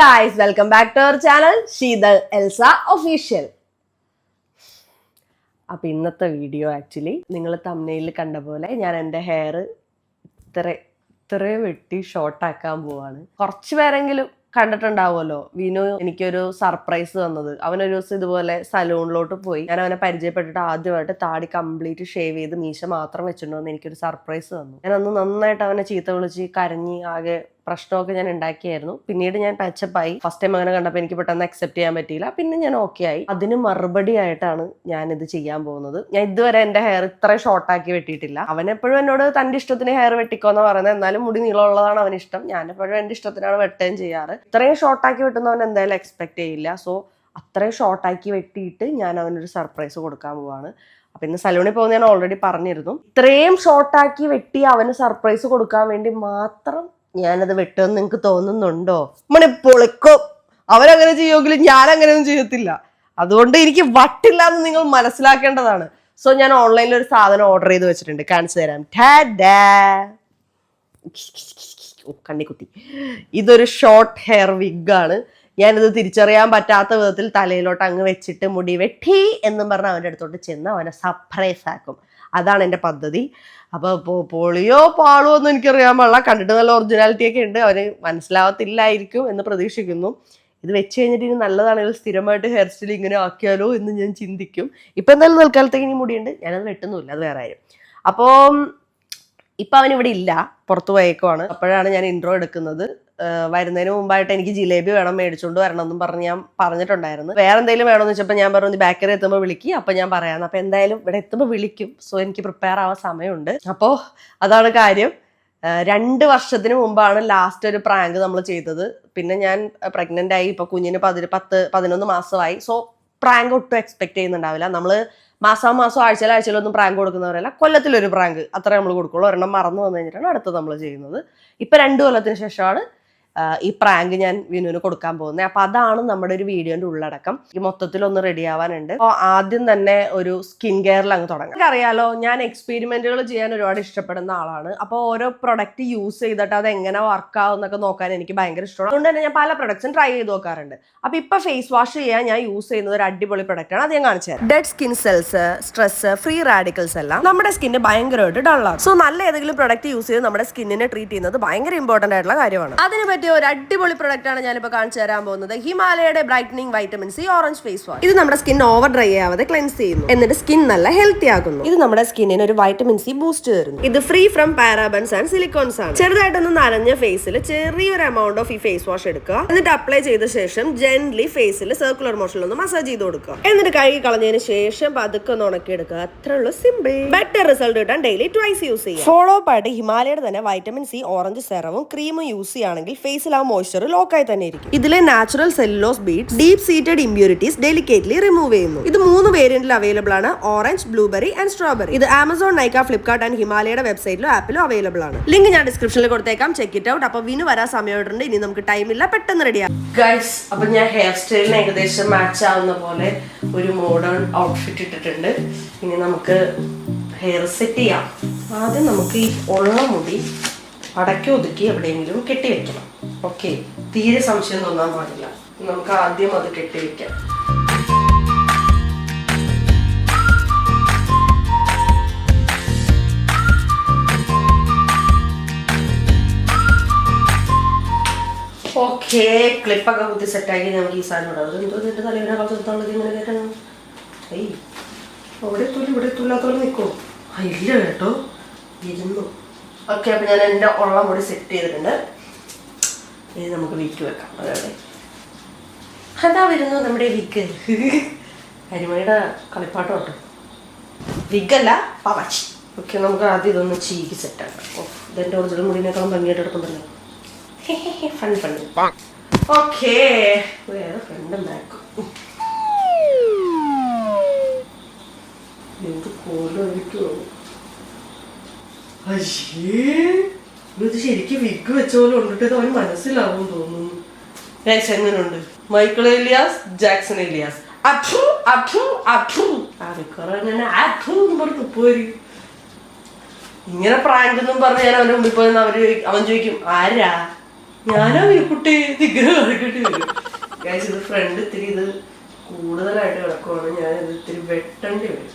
guys, welcome back to our channel Sheetal Elsa Official. അപ്പോൾ ഇന്നത്തെ video actually നിങ്ങൾ തംബ്നെയിലിൽ കണ്ട പോലെ ഞാൻ എൻ്റെ ഹെയർ ഇത്രയും വെട്ടി ഷോർട്ടാക്കാൻ പോവാണ്. കുറച്ച് പേരെങ്കിലും കണ്ടിട്ടുണ്ടാവുമല്ലോ വിനു എനിക്കൊരു സർപ്രൈസ് തന്നത്. അവനൊരു ദിവസം ഇതുപോലെ സലൂണിലോട്ട് പോയി. ഞാൻ അവനെ പരിചയപ്പെട്ടിട്ട് ആദ്യമായിട്ട് താടി കംപ്ലീറ്റ് ഷേവ് ചെയ്ത് മീശ മാത്രം വെച്ചിട്ടുണ്ടെന്ന് എനിക്കൊരു സർപ്രൈസ് തന്നു. ഞാൻ അന്ന് നന്നായിട്ട് അവനെ ചീത്ത വിളിച്ച് കരഞ്ഞ് ആകെ പ്രശ്നമൊക്കെ ഞാൻ ഉണ്ടാക്കിയായിരുന്നു. പിന്നീട് ഞാൻ ടച്ചപ്പായി. ഫസ്റ്റ് ടൈം അങ്ങനെ കണ്ടപ്പോൾ എനിക്ക് പെട്ടെന്ന് അക്സെപ്റ്റ് ചെയ്യാൻ പറ്റിയില്ല. പിന്നെ ഞാൻ ഓക്കെ ആയി. അതിന് മറുപടി ആയിട്ടാണ് ഞാൻ ഇത് ചെയ്യാൻ പോകുന്നത്. ഞാൻ ഇതുവരെ എൻ്റെ ഹെയർ ഇത്രയും ഷോർട്ടാക്കി വെട്ടിയിട്ടില്ല. അവനെപ്പോഴും എന്നോട് തൻ്റെ ഇഷ്ടത്തിന് ഹെയർ വെട്ടിക്കോന്ന് പറയുന്നത്. എന്നാലും മുടി നീളമുള്ളതാണ് അവന് ഇഷ്ടം. ഞാനെപ്പോഴും എൻ്റെ ഇഷ്ടത്തിനാണ് വെട്ടുകയും ചെയ്യാറ്. ഇത്രയും ഷോർട്ടാക്കി വെട്ടുന്നവൻ എന്തായാലും എക്സ്പെക്ട് ചെയ്യില്ല. സോ അത്രയും ഷോർട്ടാക്കി വെട്ടിയിട്ട് ഞാൻ അവനൊരു സർപ്രൈസ് കൊടുക്കാൻ പോവാണ്. അപ്പൊ ഇന്ന് സലൂണിൽ പോകുന്ന ഞാൻ ഓൾറെഡി പറഞ്ഞിരുന്നു. ഇത്രയും ഷോർട്ടാക്കി വെട്ടി അവന് സർപ്രൈസ് കൊടുക്കാൻ വേണ്ടി മാത്രം ഞാനത് വെട്ടുമെന്ന് നിങ്ങൾക്ക് തോന്നുന്നുണ്ടോ? മണി പൊളിക്കും. അവരങ്ങനെ ചെയ്യുമെങ്കിലും ഞാൻ അങ്ങനെയൊന്നും ചെയ്യത്തില്ല. അതുകൊണ്ട് എനിക്ക് വട്ടില്ല എന്ന് നിങ്ങൾ മനസ്സിലാക്കേണ്ടതാണ്. സോ ഞാൻ ഓൺലൈനിൽ ഒരു സാധനം ഓർഡർ ചെയ്ത് വെച്ചിട്ടുണ്ട്, കാണിച്ചു തരാം. കണ്ണിക്കുത്തി. ഇതൊരു ഷോർട്ട് ഹെയർ വിഗാണ്. ഞാനിത് തിരിച്ചറിയാൻ പറ്റാത്ത വിധത്തിൽ തലയിലോട്ട് അങ്ങ് വെച്ചിട്ട് മുടി വെട്ടി എന്നും പറഞ്ഞ് അവൻ്റെ അടുത്തോട്ട് ചെന്ന് അവനെ സർപ്രൈസ് ആക്കും. അതാണ് എൻ്റെ പദ്ധതി. അപ്പോൾ പൊളിയോ പാളോ ഒന്നും എനിക്കറിയാൻ പാടില്ല. കണ്ടിട്ട് നല്ല ഒറിജിനാലിറ്റി ഒക്കെ ഉണ്ട്. അവന് മനസ്സിലാവത്തില്ലായിരിക്കും എന്ന് പ്രതീക്ഷിക്കുന്നു. ഇത് വെച്ച് കഴിഞ്ഞിട്ട് ഇനി നല്ലതാണെങ്കിൽ സ്ഥിരമായിട്ട് ഹെയർ സ്റ്റൈൽ ഇങ്ങനെ ആക്കിയാലോ എന്ന് ഞാൻ ചിന്തിക്കും. ഇപ്പം എന്തായാലും തൽക്കാലത്തേക്ക് ഇനി മുടിയുണ്ട്, ഞാനത് വെട്ടുന്നില്ല, അത് വേറെ കാര്യം. അപ്പോൾ ഇപ്പം അവനിവിടെ ഇല്ല, പുറത്തു പോയേക്കുവാണ്. അപ്പോഴാണ് ഞാൻ ഇൻട്രോ എടുക്കുന്നത്. വരുന്നതിന് മുമ്പായിട്ട് എനിക്ക് ജിലേബി വേണം, മേടിച്ചുകൊണ്ട് വരണം എന്നും പറഞ്ഞ് ഞാൻ പറഞ്ഞിട്ടുണ്ടായിരുന്നു. വേറെ എന്തെങ്കിലും വേണമെന്ന് വെച്ചപ്പോൾ ഞാൻ പറഞ്ഞു ബാക്കറി എത്തുമ്പോൾ വിളിക്കും, അപ്പം ഞാൻ പറയാമെന്ന്. അപ്പം എന്തായാലും ഇവിടെ എത്തുമ്പോൾ വിളിക്കും. സോ എനിക്ക് പ്രിപ്പയർ ആവാൻ സമയമുണ്ട്. അപ്പോൾ അതാണ് കാര്യം. 2 വർഷത്തിന് മുമ്പാണ് ലാസ്റ്റ് ഒരു പ്രാങ്ക് നമ്മൾ ചെയ്തത്. പിന്നെ ഞാൻ പ്രഗ്നൻ്റ് ആയി. ഇപ്പോൾ കുഞ്ഞിന് 11 മാസമായി. സോ പ്രാങ്ക് ഒട്ടും എക്സ്പെക്ട് ചെയ്യുന്നുണ്ടാവില്ല. നമ്മൾ മാസം ആഴ്ചയിലൊന്നും പ്രാങ്ക് കൊടുക്കുന്നവരല്ല. കൊല്ലത്തിലൊരു പ്രാങ്ക് അത്ര നമ്മൾ കൊടുക്കുള്ളൂ. ഒരെണ്ണം മറന്നു വന്നു കഴിഞ്ഞിട്ടാണ് അടുത്തത് നമ്മൾ ചെയ്യുന്നത്. ഇപ്പം 2 കൊല്ലത്തിന് ശേഷമാണ് ഈ പ്രാങ്ക് ഞാൻ വിനുവിന് കൊടുക്കാൻ പോകുന്നത്. അപ്പൊ അതാണ് നമ്മുടെ ഒരു വീഡിയോന്റെ ഉള്ളടക്കം. ഈ മൊത്തത്തിലൊന്ന് റെഡി ആവാനുണ്ട്. അപ്പോൾ ആദ്യം തന്നെ ഒരു സ്കിൻ കെയറിൽ അങ്ങ് തുടങ്ങാം. അറിയാലോ, ഞാൻ എക്സ്പെരിമെന്റുകൾ ചെയ്യാൻ ഒരുപാട് ഇഷ്ടപ്പെടുന്ന ആളാണ്. അപ്പോൾ ഓരോ പ്രൊഡക്റ്റ് യൂസ് ചെയ്തിട്ട് അത് എങ്ങനെ വർക്ക് ആവും എന്നൊക്കെ നോക്കാൻ എനിക്ക് ഭയങ്കര ഇഷ്ടമാണ്. അതുകൊണ്ട് തന്നെ ഞാൻ പല പ്രൊഡക്ട്സും ട്രൈ ചെയ്ത് നോക്കാറുണ്ട്. അപ്പൊ ഇപ്പൊ ഫേസ് വാഷ് ചെയ്യാൻ ഞാൻ യൂസ് ചെയ്യുന്നത് ഒരു അടിപൊളി പ്രൊഡക്റ്റ് ആണ്. അത് ഞാൻ കാണിച്ചു തരാം. Dead skin cells, stress, free radicals എല്ലാം നമ്മുടെ സ്കിന്ന് ഭയങ്കരമായിട്ട് ഡള്ളാണ്. സോ നല്ല ഏതെങ്കിലും പ്രൊഡക്റ്റ് യൂസ് ചെയ്ത് നമ്മുടെ സ്കിന്നിനെ ട്രീറ്റ് ചെയ്യുന്നത് ഭയങ്കര ഇമ്പോർട്ടന്റ് ആയിട്ടുള്ള കാര്യമാണ്. അതിനെ പറ്റി ഒരു അടിപൊളി പ്രൊഡക്റ്റ് ആണ് ഞാനിപ്പോൾ കാണിച്ചു തരാൻ പോകുന്നത്. ഹിമാലയയുടെ brightening vitamin C orange face wash. ഇത് നമ്മുടെ സ്കിൻ ഓവർ ഡ്രൈ ആവാതെ ക്ലെൻസ് ചെയ്യുന്നു, എന്നിട്ട് സ്കിൻ നല്ല ഹെൽത്തി ആക്കുന്നു. ഇത് നമ്മുടെ സ്കിന്നിന് ഒരു വൈറ്റമിൻ സി ബൂസ്റ്റ് തരുന്നു. ഇത് ഫ്രീ ഫ്രം പാരാബൻസ് ആൻഡ് സിലിക്കോൺസ് ആണ്. ചെറുതായിട്ടൊന്ന് നനഞ്ഞ ഫേസിൽ ചെറിയൊരു എമൗണ്ട് ഓഫ് ഈ ഫേസ് വാഷ് എടുക്കുക. എന്നിട്ട് അപ്ലൈ ചെയ്ത ശേഷം ജെന്റ്ലി ഫേസിൽ സർക്കുലർ മോഷനിൽ ഒന്ന് മസാജ് ചെയ്ത് കൊടുക്കുക. എന്നിട്ട് കഴുകി കളഞ്ഞതിന് ശേഷം പതുക്കെ ഒന്ന് ഉണക്കി എടുക്കുക. അത്രയുള്ള സിമ്പിൾ. ബെറ്റർ റിസൾട്ട് കിട്ടാൻ ഡെയിലി ട്വൈസ് യൂസ് ചെയ്യുക. ഫോളോ അപ്പ് ആയിട്ട് ഹിമാലയയുടെ തന്നെ വൈറ്റമിൻ സി ഓറഞ്ച് സെറവും ക്രീമും യൂസ് ചെയ്യുകയാണെങ്കിൽ ഫേസിൽ ആ മോയ്സ്ചർ ലോക്കായി തന്നെ ഇരിക്കും. ഇതിലെ natural cellulose beads deep seated impurities delicately remove ചെയ്യുന്നു. ഇത് 3 വേരിയന്റിൽ അവൈലബിൾ ആണ്: ഓറഞ്ച്, ബ്ലൂബെറി ആൻഡ് സ്ട്രോബെറി. ഇത് ആമസോൺ, നൈക്ക, ഫ്ലിപ്കാർട്ട് ആൻഡ് ഹിമാലയയുടെ വെബ്സൈറ്റിലും ആപ്പിലും അവൈലബിൾ ആണ്. ലിങ്ക് ഞാൻ ഡിസ്ക്രിപ്ഷനിൽ കൊടുത്തേക്കാം, ചെക്ക് ഇറ്റ് ഔട്ട്. അപ്പൊ വിനു വരാൻ സമയമായിട്ടുണ്ട്. ഇനി നമുക്ക് ടൈമില്ല, പെട്ടെന്ന് റെഡിയാ ഗൈസ്. അപ്പൊ ഞാൻ ഹെയർ സ്റ്റൈലിന് ഏകദേശം മാച്ച് ആവുന്ന പോലെ ഒരു മോഡേൺ ഔട്ട്ഫിറ്റ് ഇട്ടിട്ടുണ്ട്. ഇനി നമുക്ക് ഹെയർ സെറ്റ് ചെയ്യാം. ആദ്യം നമുക്ക് ഈ ഉള്ള മുടി അടക്കി ഒതുക്കി എവിടെയെങ്കിലും കെട്ടി വെക്കണം. ഓക്കെ, തീരെ സംശയം തോന്നാൻ പാടില്ല. നമുക്ക് ആദ്യം അത് കെട്ടി വെക്കാം. ഓക്കെ, ക്ലിപ്പൊക്കെ കുത്തി സെറ്റാക്കി നമുക്ക് ഈ സാധനം ഇടാം. എന്തോ എന്റെ തലവിനെ കളത്തുള്ളത് ഇങ്ങനെ കേട്ടാണ്. ഏയ് അവിടെ എത്തൂല, ഇവിടെ എത്തൂല്ലാത്തോളം നിൽക്കുമോ? ഇല്ല കേട്ടോ, ഇരുന്നു. ഓക്കെ, അപ്പൊ ഞാൻ എൻ്റെ ഉള്ള മുടി സെറ്റ് ചെയ്തിട്ടുണ്ട്. ഇനി നമുക്ക് വിക്ക് വെക്കാം. അതെ, അതാ വരുന്നു നമ്മുടെ വിക്ക്. അരിമണിയുടെ കളിപ്പാട്ടം കേട്ടോ, വിഗല്ല പവച്ച്. ഓക്കെ, നമുക്ക് ആദ്യം ഇതൊന്ന് ചീക്കി സെറ്റാക്കാം. ഇതെൻ്റെ ഒറിജിനൽ മുടിനേക്കാളും ഭംഗിയായിട്ട് എടുക്കുന്നുണ്ടല്ലോ. ഫൺ. ഓക്കെ, വേറെ ഫ്രണ്ടും ബാക്കും. എന്ത് കോലോ ഇത് ശരിക്കും വിഗ് വെച്ച പോലെ ഉണ്ടിട്ട് അവന് മനസ്സിലാവും തോന്നുന്നു. എങ്ങനെയുണ്ട്? Michael Elias, Jackson Elias. ഇങ്ങനെ പ്രാങ്ക് എന്നും പറഞ്ഞ് ഞാൻ അവന്റെ മുമ്പിൽ പോയെന്ന് അവൻ ചോദിക്കും ആരാ ഞാനാ കുട്ടി നിഗ്രഹം കാണിക്കേണ്ടി വരും. ഇത് ഫ്രണ്ട് ഇത്തിരി ഇത് കൂടുതലായിട്ട് കിടക്കുവാണ്. ഞാനിത് ഇത്തിരി വെട്ടേണ്ടി വരും.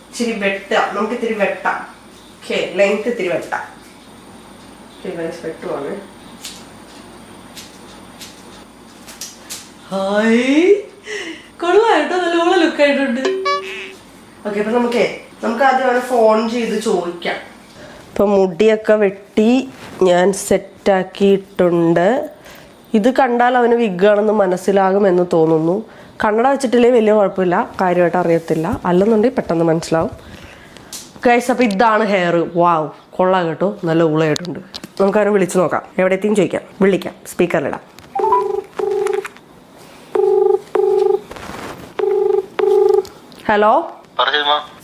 ഇച്ചിരി വെട്ടാം, നമുക്ക് ഇത്തിരി വെട്ടാം. ഓക്കെ, ലെങ്ത് ഇത്തിരി വെട്ടാം. വെട്ടുവാണ്. ഹായ്, കൊള്ളാട്ടോ, നല്ലോണം ലുക്ക് ആയിട്ടുണ്ട്. ഓക്കെ, അപ്പൊ നമുക്ക് ആദ്യം അവനെ ഫോൺ ചെയ്ത് ചോദിക്കാം. ഇപ്പൊ മുടിയൊക്കെ വെട്ടി ഞാൻ സെറ്റാക്കിയിട്ടുണ്ട്. ഇത് കണ്ടാൽ അവന് വിഗ്ഗാണെന്ന് മനസ്സിലാകുമെന്ന് തോന്നുന്നു. കണ്ണട വെച്ചിട്ടില്ലേ വലിയ കുഴപ്പമില്ല, കാര്യമായിട്ട് അറിയത്തില്ല. അല്ലെന്നുണ്ടെങ്കിൽ പെട്ടെന്ന് മനസ്സിലാവും. ഗൈസ്, അപ്പോൾ ഇതാണ് ഹെയർ. വാവ്, കൊള്ളാം കേട്ടോ, നല്ല ഊളയായിട്ടുണ്ട്. നമുക്കവനെ വിളിച്ചു നോക്കാം. എവിടെ എത്തിയും ചോദിക്കാം, വിളിക്കാം, സ്പീക്കറിലിടാം. ഹലോ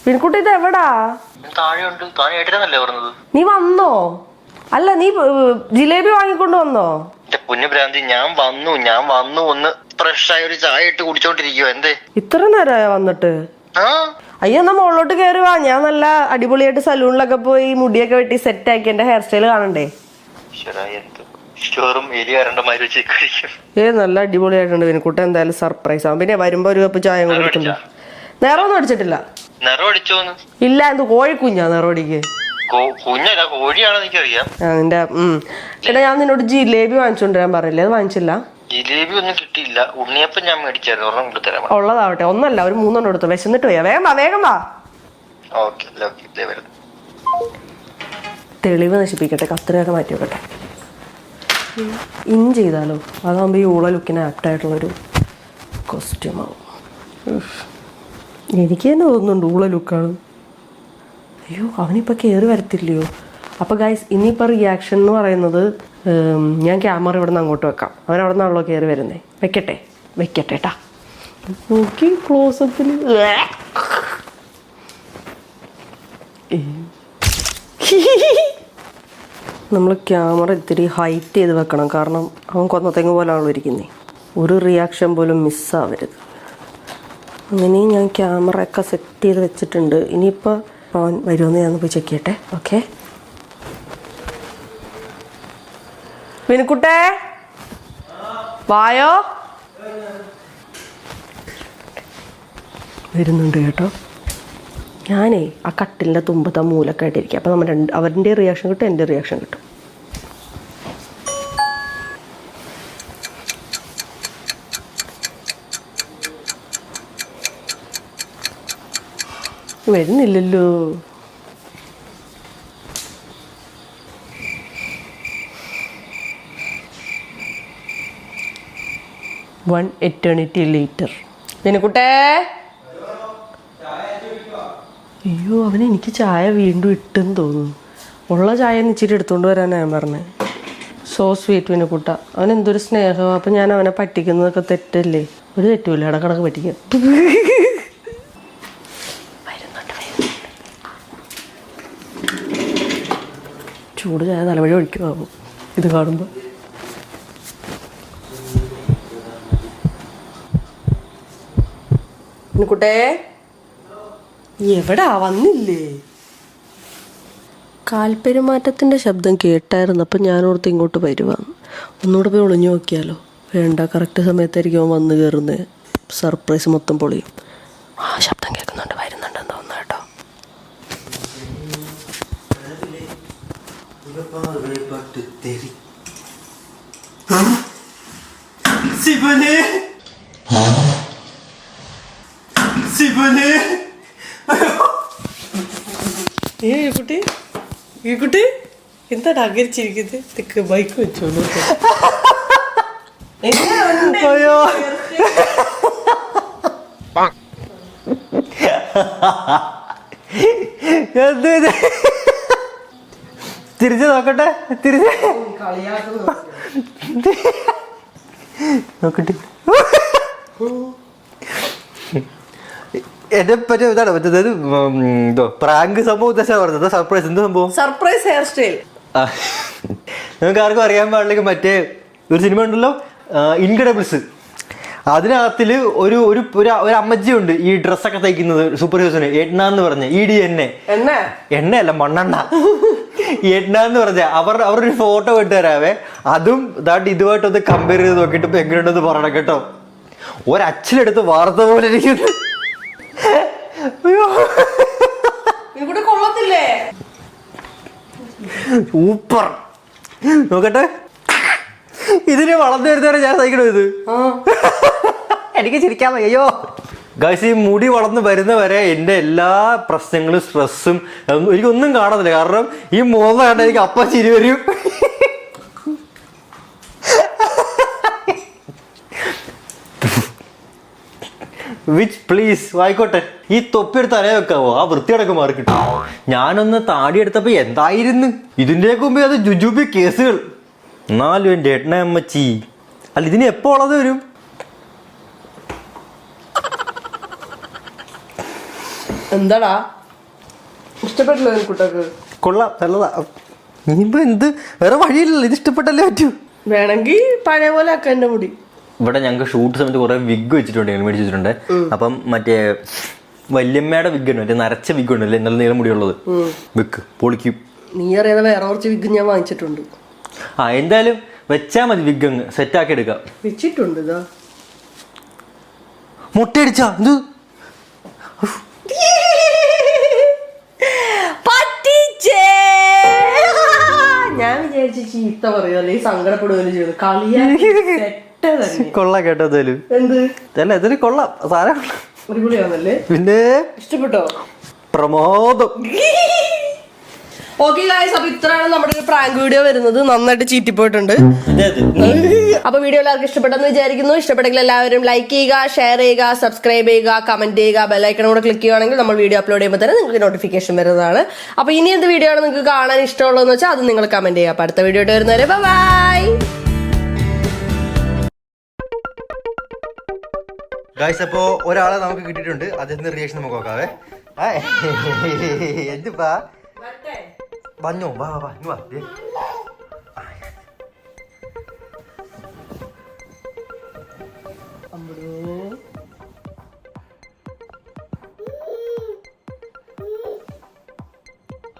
പിൻകുട്ടി, ഇത് എവിടാ? നീ വന്നോ? അല്ല, നീ ജിലേബി വാങ്ങിക്കൊണ്ട് വന്നോ? ഞാൻ വന്നു ഒന്ന് ഫ്രഷ് ആയ ഒരു ചായ ഇട്ട് കുടിച്ചോണ്ടിരിക്കുവോ. എന്തേ ഇത്ര നേരമായ വന്നിട്ട്? അയ്യോ, എന്നാ മുകളിലോട്ട് കയറി വാ. ഞാൻ നല്ല അടിപൊളിയായിട്ട് സലൂണിലൊക്കെ പോയി മുടിയൊക്കെ വെട്ടി സെറ്റ് ആക്കി എന്റെ ഹെയർ സ്റ്റൈൽ കാണണ്ടേ? നല്ല അടിപൊളിയായിട്ടുണ്ട്. വിനുക്കുട്ട എന്തായാലും സർപ്രൈസ് ആവും. പിന്നെ വരുമ്പോ ഒരു കപ്പ് ചായ കൂടെ എടുത്തുണ്ട്. നിറമൊന്നും അടിച്ചിട്ടില്ല? ഇല്ല, എന്ത് കോഴിക്കുഞ്ഞാ നിറമടിക്ക്? നിന്റെ എടാ, ഞാൻ നിന്നോട് ജിലേബി വാങ്ങിച്ചോണ്ടിരാൻ പറഞ്ഞില്ലേ, അത് വാങ്ങിച്ചില്ല? ജിലേബി ഒന്നും കിട്ടിയില്ല. ഉണ്ണിയപ്പം ഞാൻ മേടിച്ചായിരുന്നു. ഉള്ളതാവട്ടെ, ഒന്നല്ല, ഒരു 3 എടുത്തു. വിശന്നിട്ട് പോയാ. വേഗം വാ, വേഗം വാ. തെളിവ് നശിപ്പിക്കട്ടെ, കത്രിയൊക്കെ മാറ്റി വെക്കട്ടെ. ഇൻ ചെയ്താലോ? അതാകുമ്പോ ഈ ഊള ലുക്കിന് ആപ്റ്റായിട്ടുള്ളൊരു കോസ്റ്റ്യൂം ആവും. എനിക്ക് തന്നെ തോന്നുന്നുണ്ട് ഊള ലുക്കാണ്. അയ്യോ, അവനിപ്പോൾ കയറി വരത്തില്ലയോ? അപ്പോൾ ഗൈസ്, ഇനിയിപ്പോൾ റിയാക്ഷൻ എന്ന് പറയുന്നത്, ഞാൻ ക്യാമറ ഇവിടെ നിന്ന് അങ്ങോട്ട് വെക്കാം. അവൻ അവിടെ നിന്നാണല്ലോ കയറി വരുന്നത്. വെക്കട്ടെ ട്ടാ. നോക്കി ക്ലോസപ്പിൽ. നമ്മൾ ക്യാമറ ഇത്തിരി ഹൈറ്റ് ചെയ്ത് വെക്കണം, കാരണം അവൻ കൊന്നത്തെങ്ങ് പോലെയാണല്ലോ ഇരിക്കുന്നത്. ഒരു റിയാക്ഷൻ പോലും മിസ്സാവരുത്. അങ്ങനെ ഞാൻ ക്യാമറ ഒക്കെ സെറ്റ് ചെയ്ത് വെച്ചിട്ടുണ്ട്. ഇനിയിപ്പോൾ അവൻ വരുമെന്ന് ഞാൻ പോയി ചെക്ക് ചെയ്യട്ടെ. ഓക്കെ, വിനുക്കുട്ടേ വായോ. വരുന്നുണ്ട് കേട്ടോ. ഞാനേ ആ കട്ടിലിൻ്റെ തുമ്പത്തെ മൂലൊക്കെ ആയിട്ടിരിക്കുക. അപ്പം നമ്മൾ അവരുടെ റിയാക്ഷൻ കിട്ടും, എൻ്റെ റിയാക്ഷൻ കിട്ടും. വരുന്നില്ലല്ലോ. One eternity later. വിനുക്കുട്ടേ, അയ്യോ, അവന് എനിക്ക് ചായ വീണ്ടും ഇട്ടെന്ന് തോന്നുന്നു. ഉള്ള ചായ ഇച്ചിരി എടുത്തുകൊണ്ട് വരാനാണ് ഞാൻ പറഞ്ഞത്. സോ സ്വീറ്റ് വിനുക്കുട്ട. അവൻ എന്തൊരു സ്നേഹമാണ്. അപ്പം ഞാൻ അവനെ പറ്റിക്കുന്നതൊക്കെ തെറ്റല്ലേ? ഒരു തെറ്റുമില്ല, ഇടക്കിടക്ക് പറ്റിക്കാം. ചൂട് ചായ തലവഴി ഒഴിക്കുമാകും ഇത് കാണുമ്പോൾ. കുട്ടേ, എവിടാ? വന്നില്ലേ? കാൽപ്പെരുമാറ്റത്തിൻ്റെ ശബ്ദം കേട്ടായിരുന്നു. അപ്പം ഞാനോർത്ത് ഇങ്ങോട്ട് വരുവാന്ന്. ഒന്നുകൂടെ പോയി ഒളിഞ്ഞു നോക്കിയാലോ? വേണ്ട, കറക്റ്റ് സമയത്തായിരിക്കും അവൻ വന്ന് കയറുന്നത്. സർപ്രൈസ് മൊത്തം പൊളിയും. ആ ശബ്ദം കേൾക്കുന്നുണ്ട്, വരുന്നുണ്ടെന്ന് തോന്നുന്നു കേട്ടോ. ഈ കുട്ടി എന്താണ് അകരിച്ചിരിക്കുന്നത്? ബൈക്ക് വെച്ചോളൂ. തിരിച്ച് നോക്കട്ടെ, തിരിച്ച് നോക്കട്ടെ. എന്നെ പറ്റി ഇതാണ് മറ്റേത് എന്തോ പ്രാങ്ക് സംഭവം ഉദ്ദേശം പറഞ്ഞത്. സർപ്രൈസ് എന്ത് സംഭവം? Surprise hair style. നിങ്ങൾക്ക് ആർക്കും അറിയാൻ പാടില്ലെങ്കിൽ മറ്റേ ഒരു സിനിമ ഉണ്ടല്ലോ, ഇൻക്രെഡിബിൾസ്. അതിനകത്തില് ഒരു ഒരു ഒരു അമ്മച്ചിയുണ്ട് ഈ ഡ്രസ്സൊക്കെ തയ്ക്കുന്നത് സൂപ്പർ ഹീറോസിന് എണ്ണ എന്ന് പറഞ്ഞ എണ്ണയല്ല മണ്ണെണ്ണ എണ്ണ എന്ന് പറഞ്ഞ അവരൊരു ഫോട്ടോ ഇട്ട് തരാവേ. അതും ദാണ്ട് ഇതുമായിട്ടൊന്ന് കമ്പയർ ചെയ്ത് നോക്കിയിട്ട് ഇപ്പൊ എങ്ങനെയുണ്ടെന്ന് പറയണം കേട്ടോ. ഒരച്ചിലെടുത്ത് വാർത്ത പോലെ ഇരിക്കുന്നു. സൂപ്പർ. നോക്കട്ടെ, ഇതിന് വളർന്നു വരുന്നവരെ ഞാൻ സഹിക്കണോ ഇത്? എനിക്ക് ചിരിക്കാൻ വയ്യോ. ഗൈസ്, ഈ മുടി വളർന്നു വരുന്നവരെ എൻ്റെ എല്ലാ പ്രശ്നങ്ങളും സ്ട്രെസ്സും എനിക്കൊന്നും കാണത്തില്ല. കാരണം ഈ മോന്ന കണ്ട എനിക്ക് അപ്പ ചിരി വരും. വിച്ച് പ്ലീസ് ആയിക്കോട്ടെ. ഈ തൊപ്പിയെടുത്ത് തലേ വെക്കാവോ? ആ വൃത്തിയടക്കം മാറി കിട്ടും. ഞാനൊന്ന് താടി എടുത്തപ്പോ എന്തായിരുന്നു ഇതിൻ്റെയൊക്കെ മുമ്പേ അത് ജുജുബി കേസുകൾ. എന്നാലും എൻ്റെ എണ്ണയമ്മച്ചി. അല്ല, ഇതിന് എപ്പോ ഉള്ളത് വരും? എന്താടാ ഇഷ്ടപ്പെട്ടില്ല കുട്ടക്ക്? കൊള്ളാം, നല്ലതാ. ഇനിയിപ്പോ എന്ത്, വേറെ വഴിയില്ലല്ലോ, ഇത് ഇഷ്ടപ്പെട്ടല്ലേ പറ്റൂ. വേണമെങ്കിൽ പഴയ പോലെ ആക്ക എന്റെ മുടി. ഇവിടെ ഞങ്ങൾക്ക് ഷൂട്ട് സമയത്ത് കുറെ വിഗ് വെച്ചിട്ടുണ്ട്, മേടിച്ച് വെച്ചിട്ടുണ്ട്. അപ്പം മറ്റേ വല്യമ്മയുടെ വിഗ് ഉണ്ട്, മറ്റേ നരച്ച വിഗ് ഉണ്ടല്ലേ, നല്ല നീളം മുടിയുള്ളത്. വിഗ് പൊളിക്കും. നീ അറിയാതെ വേറെ കുറച്ച് വിഗ് ഞാൻ വാങ്ങിച്ചിട്ടുണ്ട്. എന്തായാലും വെച്ചാ മതി, വിഗ് അങ്ങ് സെറ്റ് ആക്കി എടുക്കാം. വെച്ചിട്ടുണ്ട്. ഇതാ മുട്ടയടിച്ചാ ഇത് ഞാൻ വിചാരിച്ചു ചീത്ത പറയുമല്ലേ, സങ്കടപ്പെടുകയും ചെയ്തു. കളിയാ കൊള്ളാം കേട്ടോ. എന്തായാലും എന്ത് അല്ല, ഇതിന് കൊള്ളാം, സാധനം അടിപൊളിയാണല്ലേ. പിന്നെ ഇഷ്ടപ്പെട്ടോ? പ്രമോദം. ഓക്കെ ഗായ്സ്, അപ്പൊ ഇത്രയാണ് നമ്മുടെ ഒരു പ്രാങ്ക് വീഡിയോ വരുന്നത്. നന്നായിട്ട് ചീറ്റിപ്പോയിട്ടുണ്ട്. അപ്പൊ വീഡിയോ എല്ലാവർക്കും ഇഷ്ടപ്പെട്ടെന്ന് വിചാരിക്കുന്നു. ഇഷ്ടപ്പെട്ടെങ്കിൽ എല്ലാവരും ലൈക്ക് ചെയ്യുക, ഷെയർ ചെയ്യുക, സബ്സ്ക്രൈബ് ചെയ്യുക, കമന്റ് ചെയ്യുക. ബെല്ലൈക്കൺ കൂടെ ക്ലിക്ക് ചെയ്യുകയാണെങ്കിൽ നമ്മൾ വീഡിയോ അപ്ലോഡ് ചെയ്യുമ്പോൾ തന്നെ നിങ്ങൾക്ക് നോട്ടിഫിക്കേഷൻ വരുന്നതാണ്. അപ്പൊ ഇനി എന്ത് വീഡിയോ ആണ് നിങ്ങൾക്ക് കാണാൻ ഇഷ്ടമുള്ളതെന്ന് വെച്ചാൽ അത് നിങ്ങൾ കമന്റ് ചെയ്യുക. അപ്പൊ അടുത്ത വീഡിയോ ആയിട്ട് വരുന്നവരെ ബൈ. ഗായ്സ്, അപ്പോ ഒരാളെ നമുക്ക് കിട്ടിയിട്ടുണ്ട്. അതിന്റെ റിയാക്ഷൻ നമുക്ക് നോക്കാവേ. എന്തിപ്പാ വന്നോ? വാ വാ വാ.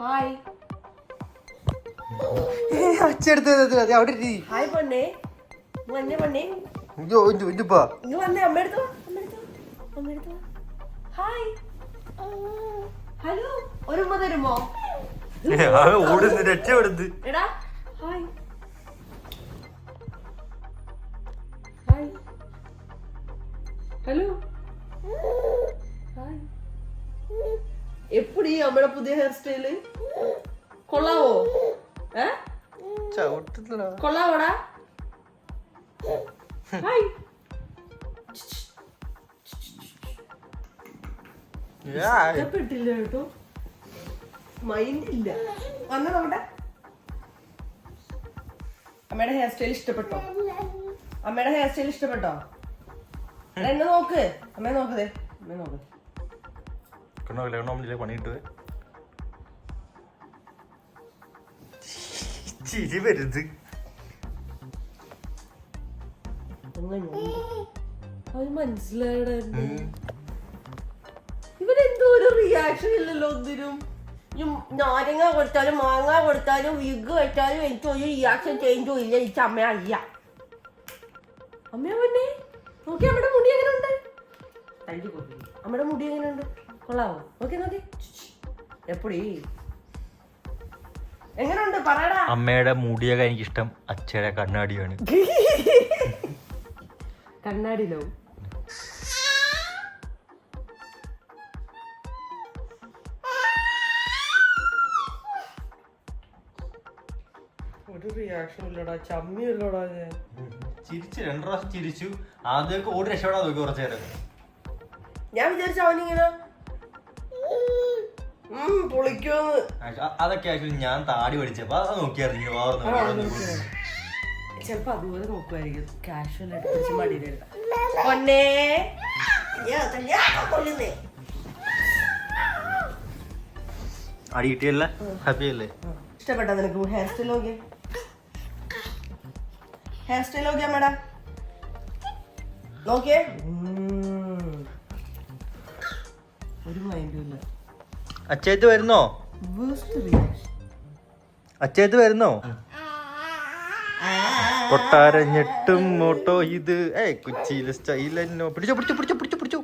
ഹായ് അച്ചെടുത്ത് അവിടെ ഹായ് പൊണ്ണേ. വന്നേ പൊണ്ണേ. എന്തിപ്പാ ഇങ്ങ് വന്നേ. അമ്മയെടുത്തോ, അമ്മയെടുത്തോ. Hi, hello. ഒരു ഉമ്മ തരുമോ? ഓടുന്നു, രക്ഷപ്പെടുത്ത്. എടാ ഹായ്, ഹായ്, ഹലോ, ഹായ്. എപ്പടി നമ്മുടെ പുതിയ ഹെയർ സ്റ്റൈല്? കൊള്ളാവോ? കൊള്ളാവോടാ? ഹായ്. ഇഷ്ടപ്പെട്ടില്ല കേട്ടോ, മൈൻഡ് ഇല്ല. വന്ന നമ്മുടെ അമ്മയുടെ ഹെയർ സ്റ്റൈൽ ഇഷ്ടപ്പെട്ടോ? അമ്മയുടെ ഹെയർ സ്റ്റൈൽ ഇഷ്ടപ്പെട്ടോ? എന്നെ നോക്ക്, അമ്മയെ നോക്കതേ, അമ്മയെ നോക്ക്. പണിയിട്ട് ചിരി വരുത്. അത് മനസ്സിലായടാ. ഇവരെന്തോ ഒരു റിയാക്ഷൻ ഇല്ലല്ലോ ഒന്നിനും. നാരങ്ങ കൊടുത്താലും മാങ്ങ കൊടുത്താലും വിഗ് വെച്ചാലും എനിക്ക് ഒരു റിയാക്ഷൻ ചേഞ്ചും ഇല്ല. എനിക്ക് അമ്മയെ അറിയാം. അമ്മയെ പൊന്നെ നോക്കി, അമ്മയുടെ മുടി എങ്ങനെയുണ്ട്? അമ്മയുടെ മുടി എങ്ങനെയുണ്ട്? കൊള്ളാവോ? നോക്കി നോക്കി. എപ്പടി എങ്ങനെയുണ്ട് പറയടാ. അമ്മയുടെ മുടിയൊക്കെ എനിക്കിഷ്ടം. അച്ഛയുടെ കണ്ണാടിയാണ്. കണ്ണാടിയിലോ? ഒരു റിയാക്ഷൻ ഇല്ലടാ, ചമ്മിയല്ലോടാ. ചിരിച്ചു, 2 പ്രാവശ്യം ചിരിച്ചു. ആദ്യമൊക്കെ ഓടി രക്ഷപ്പെടാൻ നോക്കി കുറച്ചു നേരം. ഞാൻ വിചാരിച്ചു അവനിങ്ങനെ പൊളിക്കുമെന്ന്. അതൊക്കെ ആക്ച്വലി ഞാൻ താടി പഠിച്ചപ്പോ അത് നോക്കിയായിരുന്നു. ചിലപ്പോ അതുപോലെ നോക്കുമായിരിക്കും. കാഷ്വൽ ആയിട്ട് കുറച്ച് മടിയിലെടുക്കാം. പൊന്നേ അടി കിട്ടിയല്ല, ഹാപ്പി അല്ലേ? ഇഷ്ടപ്പെട്ടോ നിനക്ക് ഹെയർ സ്റ്റൈൽ? നോക്കിയേ, ഹെയർ സ്റ്റൈൽ നോക്കിയാ മേഡം. നോക്കിയേ, ഒരു മൈൻഡും ഇല്ല. അച്ചയത്ത് വരുന്നോ? അച്ചയത്ത് വരുന്നോ? കൊട്ടാര ഞെട്ടും മോട്ടോ ഇത് കുച്ചിയിലെ സ്റ്റൈലെന്നോ. പിടിച്ചോ പിടിച്ചോ പിടിച്ചോ പിടിച്ചോ പിടിച്ചോ.